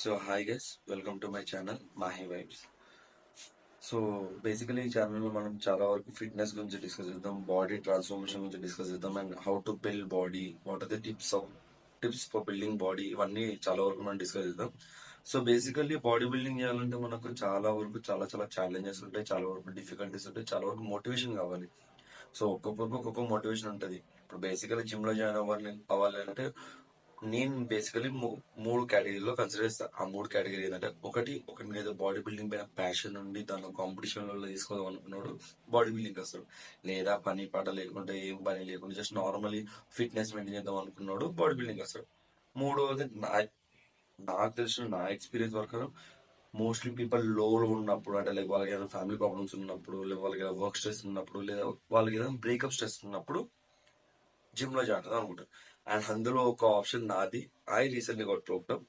So hi guys, welcome to my channel Mahi vibes. So basically ఈ ఛానల్లో మనం చాలా వరకు ఫిట్నెస్ గురించి డిస్కస్ చేద్దాం, బాడీ ట్రాన్స్ఫర్మేషన్ గురించి డిస్కస్ చేద్దాం, and how to build body, what are the tips for building body, ఇవన్నీ చాలా వరకు మనం డిస్కస్ చేద్దాం. సో బేసికల్లీ బాడీ బిల్డింగ్ చేయాలంటే మనకు చాలా వరకు చాలా చాలా ఛాలెంజెస్ ఉంటాయి, చాలా వరకు డిఫికల్టీస్ ఉంటాయి, చాలా వరకు మోటివేషన్ కావాలి. సో ఒక్కొక్కరికి ఒక్కొక్క మోటివేషన్ ఉంటుంది. ఇప్పుడు బేసికలీ జిమ్ లో జాయిన్ అవ్వాలి అంటే నేను బేసికలీ మూడు కేటగిరీలో కన్సిడర్ చేస్తాను. ఆ మూడు కేటగిరీ ఏంటంటే ఒకటి మీద బాడీ బిల్డింగ్ పైన ప్యాషన్ ఉండి దాని కాంపిటీషన్ లో తీసుకోదాం అనుకున్నాడు, బాడీ బిల్డింగ్ వస్తాడు. లేదా పని పాట లేకుండా ఏం పని లేకుండా జస్ట్ నార్మలీ ఫిట్నెస్ మెయింటైన్ చేద్దాం అనుకున్నాడు, బాడీ బిల్డింగ్ వస్తాడు. మూడవది నాకు తెలిసిన నా ఎక్స్పీరియన్స్ ప్రకారం మోస్ట్లీ పీపుల్ లోలో ఉన్నప్పుడు, అంటే లైక్ వాళ్ళకి ఏదైనా ఫ్యామిలీ ప్రాబ్లమ్స్ ఉన్నప్పుడు, లేదా వాళ్ళకి ఏదైనా వర్క్ స్ట్రెస్ ఉన్నప్పుడు, లేదా వాళ్ళకి ఏదైనా బ్రేకప్ స్ట్రెస్ ఉన్నప్పుడు జిమ్ లో జాయిన్ అవుతాం అనుకుంటారు. అండ్ అందులో ఒక ఆప్షన్ నాది. I recently got programme.